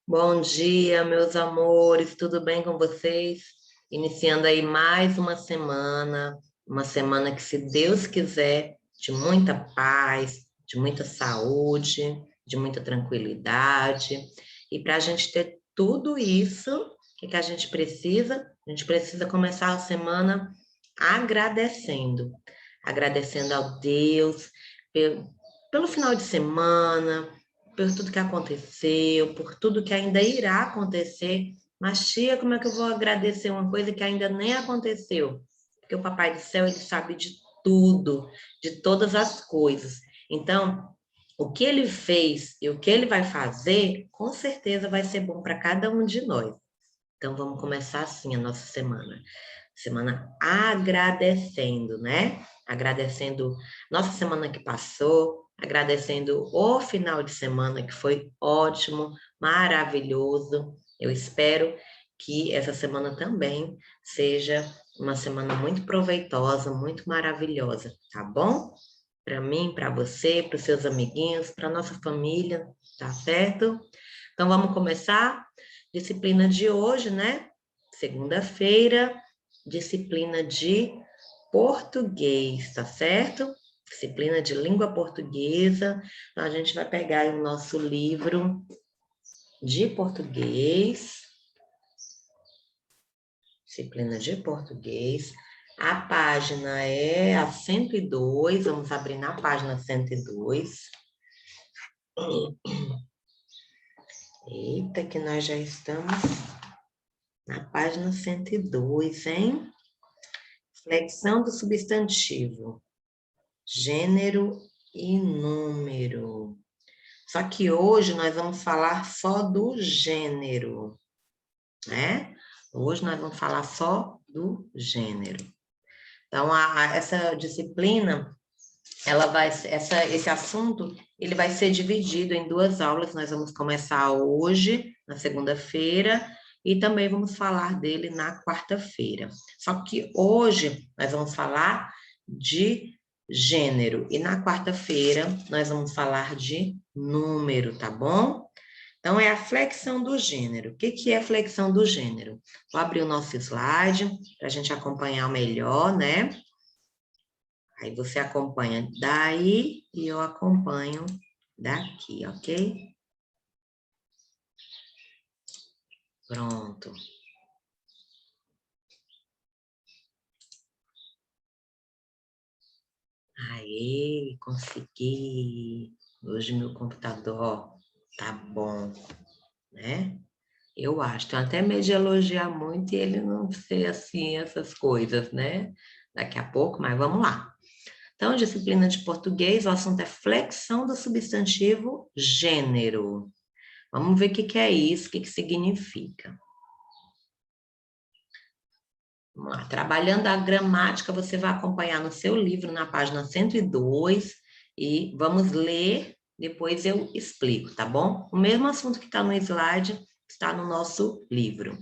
Bom dia, meus amores, tudo bem com vocês? Iniciando aí mais uma semana que, se Deus quiser, de muita paz, de muita saúde, de muita tranquilidade. E para a gente ter tudo isso, o que que a gente precisa? A gente precisa começar a semana agradecendo, agradecendo ao Deus pelo final de semana, por tudo que aconteceu, por tudo que ainda irá acontecer. Mas, tia, como é que eu vou agradecer uma coisa que ainda nem aconteceu? Porque o Papai do Céu, ele sabe de tudo, de todas as coisas. Então, o que ele fez e o que ele vai fazer, com certeza vai ser bom para cada um de nós. Então, vamos começar assim a nossa semana. Semana agradecendo, né? Agradecendo nossa semana que passou, agradecendo o final de semana que foi ótimo, maravilhoso. Eu espero que essa semana também seja uma semana muito proveitosa, muito maravilhosa, tá bom? Para mim, para você, para os seus amiguinhos, para nossa família, tá certo? Então vamos começar? Disciplina de hoje, né? Segunda-feira, disciplina de português, tá certo? Disciplina de língua portuguesa. Então, a gente vai pegar aí o nosso livro de português, disciplina de português. A página é a 102, vamos abrir na página 102. Eita, que nós já estamos na página 102, hein? Flexão do substantivo, gênero e número. Só que hoje nós vamos falar só do gênero, né? Hoje nós vamos falar só do gênero. Então, essa disciplina, esse assunto, ele vai ser dividido em duas aulas. Nós vamos começar hoje, na segunda-feira, e também vamos falar dele na quarta-feira. Só que hoje nós vamos falar de gênero e na quarta-feira nós vamos falar de número, tá bom? Então, é a flexão do gênero. O que que é flexão do gênero? Vou abrir o nosso slide para a gente acompanhar melhor, né? Aí você acompanha daí e eu acompanho daqui, ok? Pronto. Aê, consegui. Hoje meu computador tá bom, né? Eu acho. Tenho até medo de elogiar muito e ele não ser assim, essas coisas, né? Daqui a pouco, mas vamos lá. Então, disciplina de português, o assunto é flexão do substantivo gênero. Vamos ver o que que é isso, o que que significa. Vamos lá. Trabalhando a gramática, você vai acompanhar no seu livro, na página 102, e vamos ler, depois eu explico, tá bom? O mesmo assunto que está no slide está no nosso livro.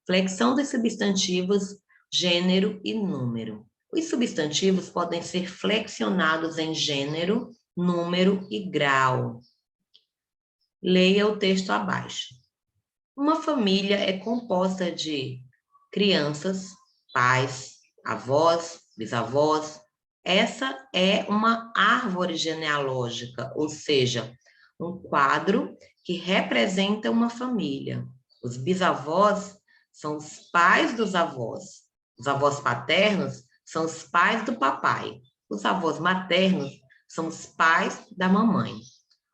Flexão dos substantivos, gênero e número. Os substantivos podem ser flexionados em gênero, número e grau. Leia o texto abaixo. Uma família é composta de crianças, pais, avós, bisavós. Essa é uma árvore genealógica, ou seja, um quadro que representa uma família. Os bisavós são os pais dos avós. Os avós paternos são os pais do papai. Os avós maternos são os pais da mamãe.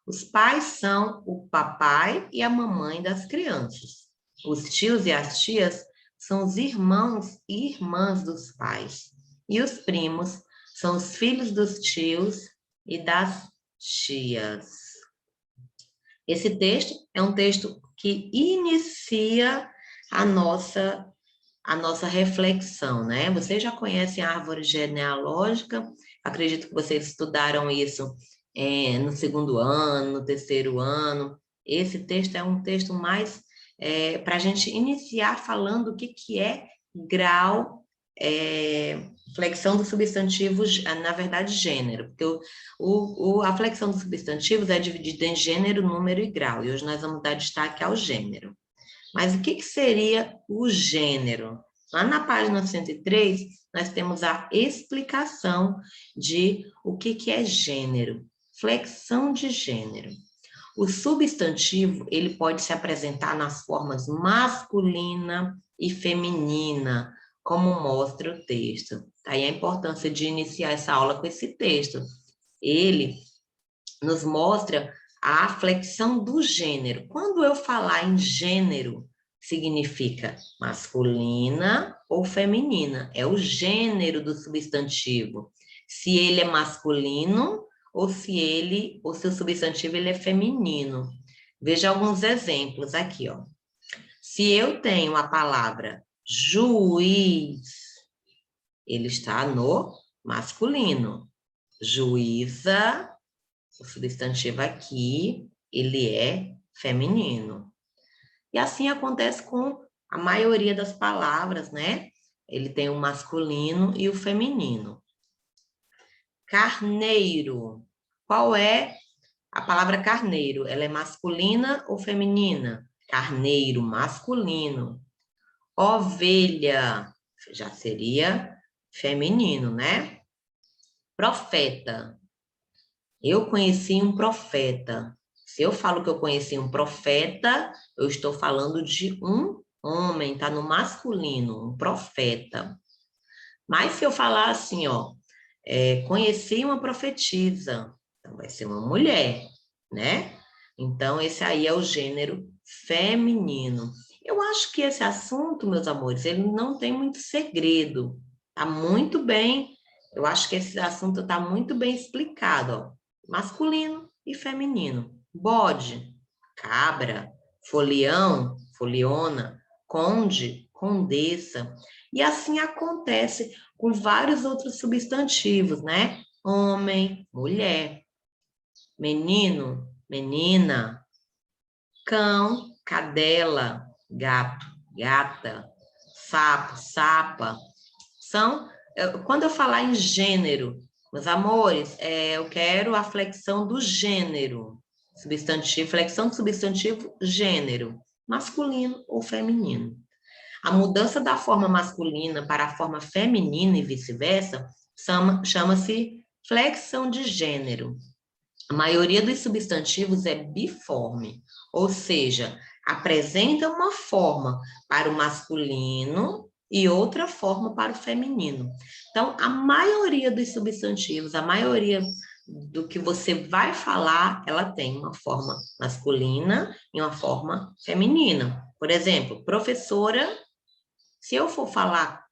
Os pais são o papai e a mamãe das crianças. Os tios e as tias são os irmãos e irmãs dos pais. E os primos são os filhos dos tios e das tias. Esse texto é um texto que inicia a nossa reflexão, né? Vocês já conhecem a árvore genealógica, acredito que vocês estudaram isso no segundo ano, no terceiro ano. Esse texto é um texto mais para a gente iniciar falando o que que é grau flexão do substantivo, na verdade, gênero, porque a flexão dos substantivos é dividida em gênero, número e grau, e hoje nós vamos dar destaque ao gênero. Mas o que seria o gênero? Lá na página 103, nós temos a explicação de o que é gênero, flexão de gênero. O substantivo, ele pode se apresentar nas formas masculina e feminina, como mostra o texto. Aí a importância de iniciar essa aula com esse texto. Ele nos mostra a flexão do gênero. Quando eu falar em gênero, significa masculina ou feminina. É o gênero do substantivo. Se ele é masculino ou se o substantivo ele é feminino. Veja alguns exemplos aqui, ó. Se eu tenho a palavra juiz, ele está no masculino. Juíza, o substantivo aqui, ele é feminino. E assim acontece com a maioria das palavras, né? Ele tem o masculino e o feminino. Carneiro. Qual é a palavra carneiro? Ela é masculina ou feminina? Carneiro, masculino. Ovelha, já seria feminino, né? Profeta. Eu conheci um profeta. Se eu falo que eu conheci um profeta, eu estou falando de um homem, tá no masculino, um profeta. Mas se eu falar assim, ó, conheci uma profetisa, então vai ser uma mulher, né? Então, esse aí é o gênero feminino. Eu acho que esse assunto, meus amores, ele não tem muito segredo. Tá muito bem, eu acho que esse assunto está muito bem explicado, ó. Masculino e feminino. Bode, cabra, folião, foliona, conde, condessa. E assim acontece com vários outros substantivos, né? Homem, mulher, menino, menina, cão, cadela, gato, gata, sapo, sapa. Quando eu falar em gênero, meus amores, eu quero a flexão do gênero, substantivo, flexão do substantivo gênero, masculino ou feminino. A mudança da forma masculina para a forma feminina e vice-versa chama-se flexão de gênero. A maioria dos substantivos é biforme, ou seja, apresenta uma forma para o masculino e outra forma para o feminino. Então, a maioria dos substantivos, a maioria do que você vai falar, ela tem uma forma masculina e uma forma feminina. Por exemplo, professora, se eu for falar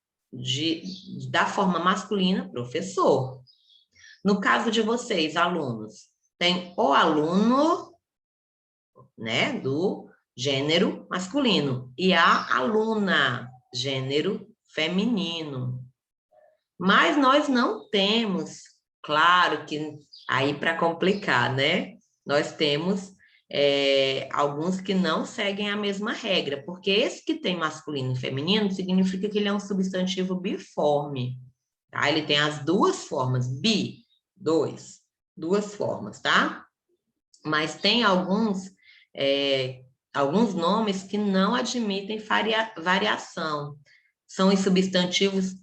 da forma masculina, professor. No caso de vocês, alunos, tem o aluno, né, do gênero masculino, e a aluna, gênero feminino. Mas nós não temos, claro que aí para complicar, né? Nós temos alguns que não seguem a mesma regra, porque esse que tem masculino e feminino significa que ele é um substantivo biforme, tá? Ele tem as duas formas, duas formas, tá? Mas tem alguns nomes que não admitem variação. São os substantivos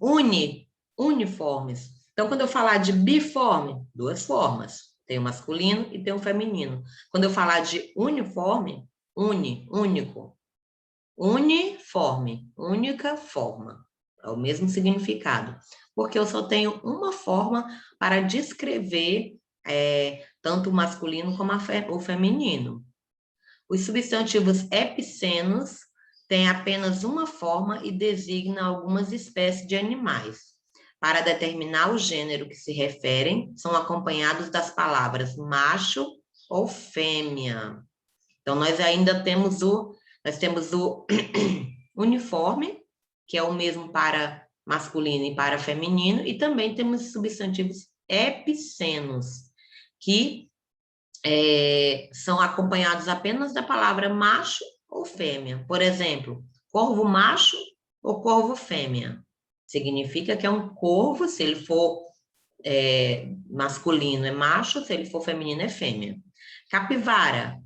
uniformes. Então, quando eu falar de biforme, duas formas. Tem o masculino e tem o feminino. Quando eu falar de uniforme, único. Uniforme, única forma. É o mesmo significado. Porque eu só tenho uma forma para descrever tanto o masculino como o feminino. Os substantivos epicenos têm apenas uma forma e designam algumas espécies de animais. Para determinar o gênero que se referem, são acompanhados das palavras macho ou fêmea. Então, nós ainda temos o uniforme, que é o mesmo para masculino e para feminino, e também temos substantivos epicenos, que são acompanhados apenas da palavra macho ou fêmea. Por exemplo, corvo macho ou corvo fêmea. significa que é um corvo, se ele for masculino é macho, se ele for feminino é fêmea. Capivara.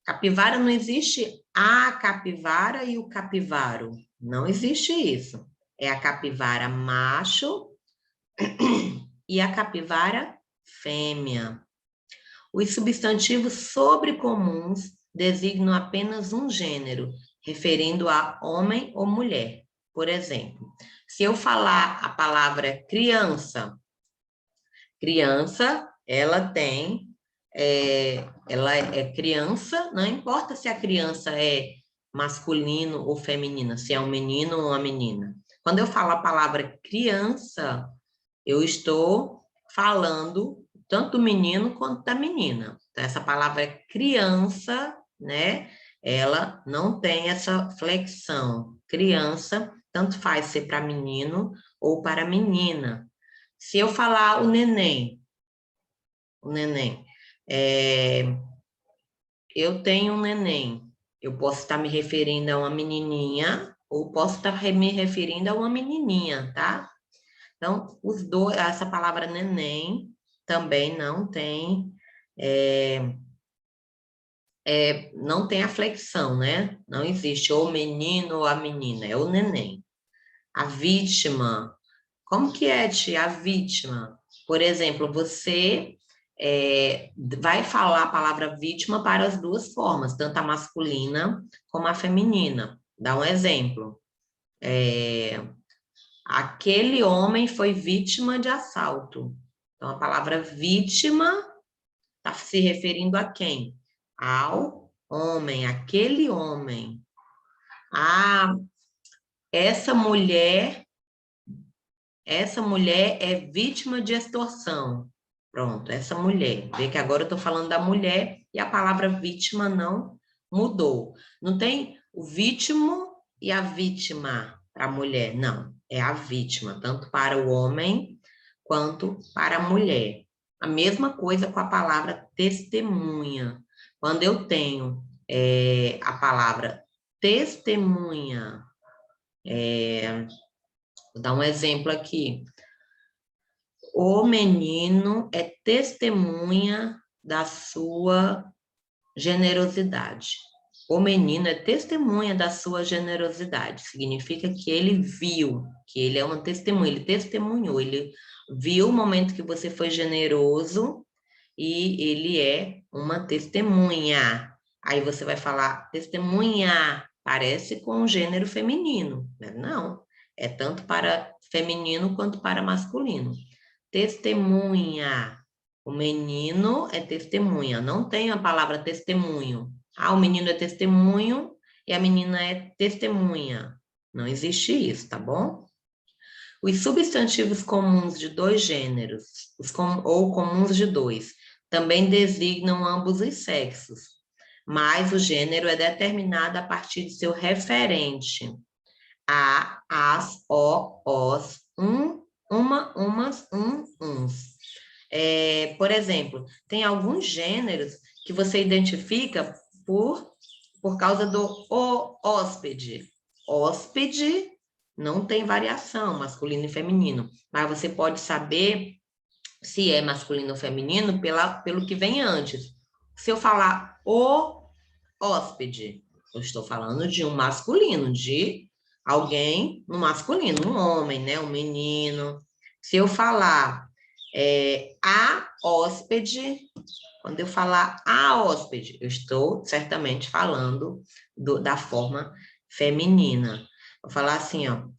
Capivara não existe a capivara e o capivaro. Não existe isso. É a capivara macho e a capivara fêmea. Os substantivos sobrecomuns designam apenas um gênero, referindo a homem ou mulher. Por exemplo, se eu falar a palavra criança, criança, ela é criança, não importa se a criança é masculino ou feminina, se é um menino ou uma menina. Quando eu falo a palavra criança, eu estou falando tanto do menino quanto da menina. Então, essa palavra criança, né? Ela não tem essa flexão. Criança, tanto faz ser para menino ou para menina. Se eu falar o neném, é, eu tenho um neném, eu posso estar me referindo a uma menininha ou posso estar me referindo a uma menininha, tá? Então, os dois, essa palavra neném também não tem a flexão, né? Não existe ou o menino ou a menina, é o neném. A vítima, como que é, tia, a vítima? Por exemplo, você vai falar a palavra vítima para as duas formas, tanto a masculina como a feminina. Dá um exemplo. Aquele homem foi vítima de assalto. Então, a palavra vítima está se referindo a quem? Ao homem, aquele homem. Ah, essa mulher é vítima de extorsão. Pronto, essa mulher. Vê que agora eu estou falando da mulher e a palavra vítima não mudou. Não tem o vítimo e a vítima para a mulher, não. É a vítima, tanto para o homem quanto para a mulher. A mesma coisa com a palavra testemunha. Quando eu tenho a palavra testemunha, vou dar um exemplo aqui. O menino é testemunha da sua generosidade. O menino é testemunha da sua generosidade. Significa que ele viu, que ele é uma testemunha, ele testemunhou, ele viu o momento que você foi generoso e ele é uma testemunha. Aí você vai falar testemunha, parece com o gênero feminino, né? Não, é tanto para feminino quanto para masculino. Testemunha. O menino é testemunha. Não tem a palavra testemunho. Ah, o menino é testemunho e a menina é testemunha. Não existe isso, tá bom? Os substantivos comuns de dois gêneros, ou comuns de dois, também designam ambos os sexos, mas o gênero é determinado a partir de seu referente. A, as, o, os, uma, umas, uns. Por exemplo, tem alguns gêneros que você identifica por causa do hóspede. Hóspede não tem variação, masculino e feminino, mas você pode saber se é masculino ou feminino pelo que vem antes. Se eu falar o hóspede, eu estou falando de um masculino, de alguém no masculino, um homem, né? Um menino. Se eu falar a hóspede, quando eu falar a hóspede, eu estou certamente falando da forma feminina. Vou falar assim, ó.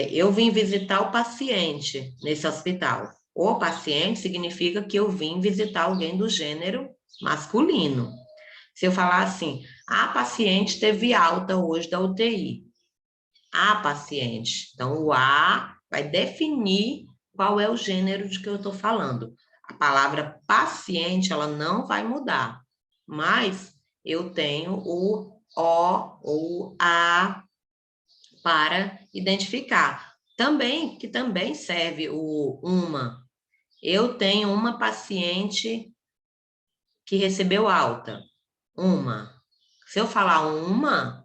Eu vim visitar o paciente nesse hospital. O paciente significa que eu vim visitar alguém do gênero masculino. Se eu falar assim, a paciente teve alta hoje da UTI. A paciente. Então, o a vai definir qual é o gênero de que eu estou falando. A palavra paciente, ela não vai mudar, mas eu tenho o ou a para identificar. Também, que também serve o uma. Eu tenho uma paciente que recebeu alta. Uma. Se eu falar uma,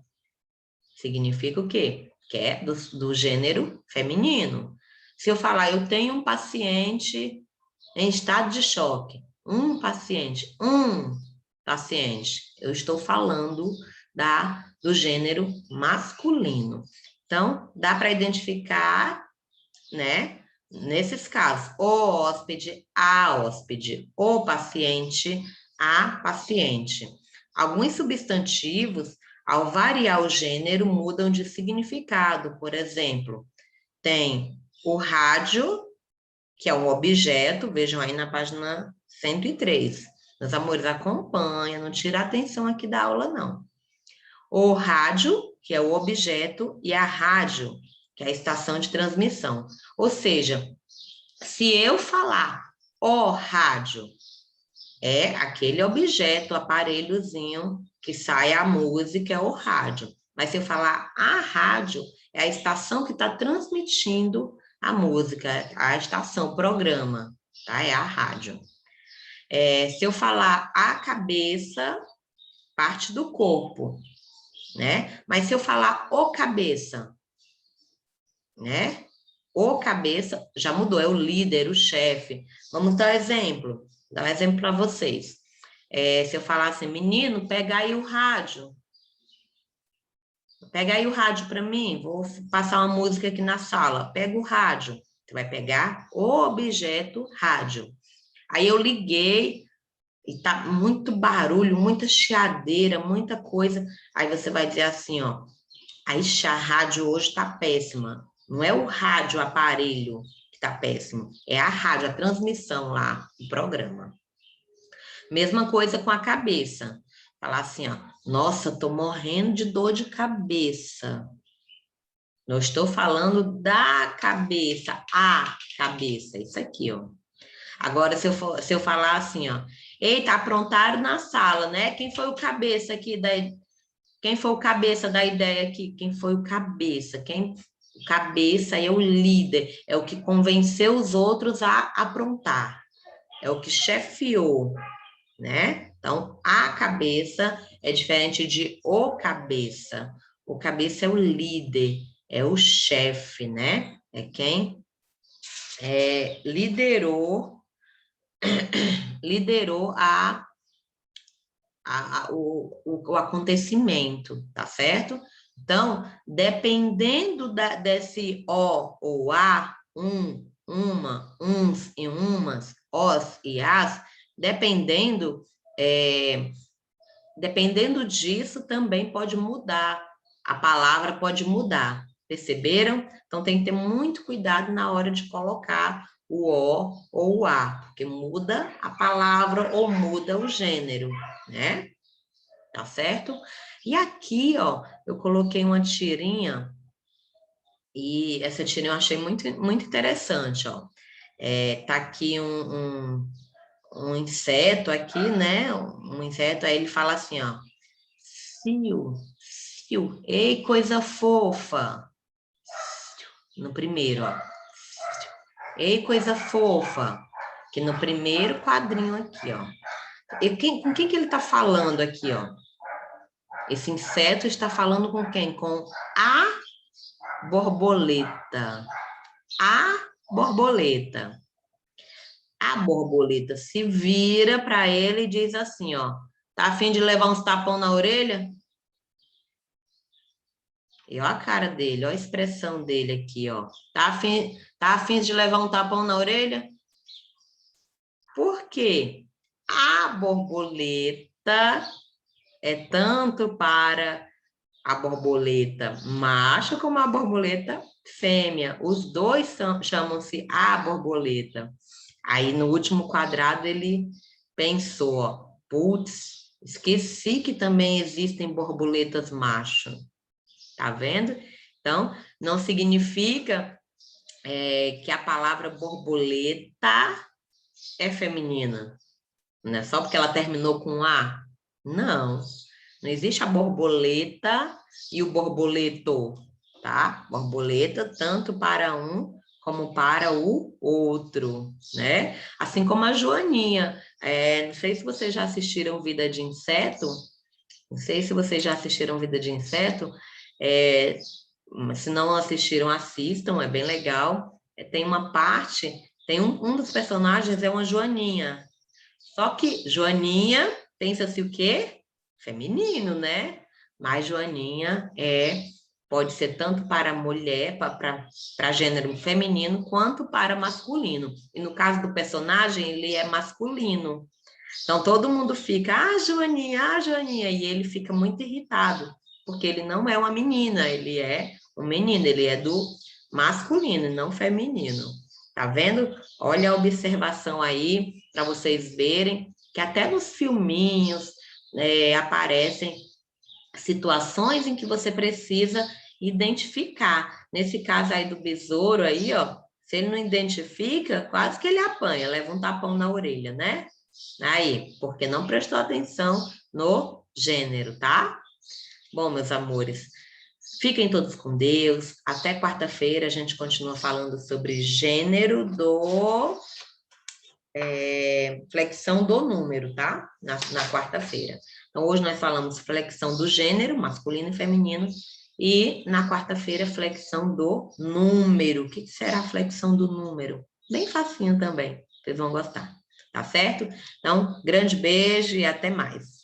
significa o quê? que é do gênero feminino. Se eu falar, eu tenho um paciente em estado de choque, um paciente, eu estou falando do gênero masculino. Então, dá para identificar, né? Nesses casos, o hóspede, a hóspede, o paciente, a paciente. Alguns substantivos, ao variar o gênero, mudam de significado. Por exemplo, tem o rádio, que é o objeto, vejam aí na página 103. Meus amores, acompanha, não tira a atenção aqui da aula, não. O rádio, que é o objeto, e a rádio, que é a estação de transmissão. Ou seja, se eu falar o rádio, é aquele objeto, aparelhozinho que sai a música, é o rádio. Mas se eu falar a rádio, é a estação que está transmitindo a música, a estação, o programa, tá? É a rádio. Se eu falar a cabeça, parte do corpo, né? Mas se eu falar o cabeça, né? O cabeça já mudou, é o líder, o chefe. Vamos dar um exemplo. Dar um exemplo para vocês. Se eu falar assim, menino, pega aí o rádio. Pega aí o rádio para mim. Vou passar uma música aqui na sala. Pega o rádio. Você vai pegar o objeto rádio. Aí eu liguei e tá muito barulho, muita chiadeira, muita coisa. Aí você vai dizer assim, ó. A rádio hoje tá péssima. Não é o rádio, o aparelho que tá péssimo. É a rádio, a transmissão lá, o programa. Mesma coisa com a cabeça. Falar assim, ó, nossa, tô morrendo de dor de cabeça. Não estou falando da cabeça, a cabeça, isso aqui, ó. Agora, se eu falar assim, ó, eita, aprontaram na sala, né? Quem foi o cabeça aqui quem foi o cabeça da ideia aqui? Quem foi o cabeça? O cabeça é o líder, é o que convenceu os outros a aprontar, é o que chefiou, né? Então, a cabeça é diferente de o cabeça. O cabeça é o líder, é o chefe, né? É quem liderou o acontecimento, tá certo? Então, dependendo desse o ou a, uma, uns e umas, os e as, dependendo disso, também pode mudar. A palavra pode mudar. Perceberam? Então, tem que ter muito cuidado na hora de colocar o O ou o A, porque muda a palavra ou muda o gênero, né? Tá certo? E aqui, ó, eu coloquei uma tirinha, e essa tirinha eu achei muito, muito interessante, ó. Tá aqui um inseto aqui, né? Um inseto, aí ele fala assim, ó. Cio, cio, ei, coisa fofa. No primeiro, ó. Ei, coisa fofa. Que no primeiro quadrinho aqui, ó. Com quem que ele tá falando aqui, ó? Esse inseto está falando com quem? Com a borboleta. A borboleta. A borboleta se vira para ele e diz assim, ó. Tá a fim de levar uns tapão na orelha? E ó a cara dele, ó a expressão dele aqui, ó. Tá afim de levar um tapão na orelha? Por quê? A borboleta é tanto para a borboleta macho como a borboleta fêmea. Os dois chamam-se a borboleta. Aí no último quadrado ele pensou, ó, putz, esqueci que também existem borboletas macho. Tá vendo? Então, não significa que a palavra borboleta é feminina. Não é só porque ela terminou com A. Não. Não existe a borboleta e o borboleto, tá? Borboleta tanto para um como para o outro, né? Assim como a Joaninha. Não sei se vocês já assistiram Vida de Inseto. Não sei se vocês já assistiram Vida de Inseto. Se não assistiram, assistam, é bem legal. Tem uma parte, tem um dos personagens é uma Joaninha. Só que Joaninha, pensa-se o quê? Feminino, né? Mas Joaninha pode ser tanto para mulher, para gênero feminino, quanto para masculino. E no caso do personagem, ele é masculino. Então todo mundo fica, ah, Joaninha, e ele fica muito irritado, porque ele não é uma menina, ele é um menino, ele é do masculino, não feminino. Tá vendo? Olha a observação aí para vocês verem que até nos filminhos aparecem situações em que você precisa identificar. Nesse caso aí do besouro aí, ó, se ele não identifica, quase que ele apanha, leva um tapão na orelha, né? Aí, porque não prestou atenção no gênero, tá? Bom, meus amores, fiquem todos com Deus. Até quarta-feira a gente continua falando sobre gênero do flexão do número, tá? Na quarta-feira. Então, hoje nós falamos flexão do gênero, masculino e feminino, e na quarta-feira, flexão do número. O que será a flexão do número? Bem facinho também, vocês vão gostar, tá certo? Então, grande beijo e até mais.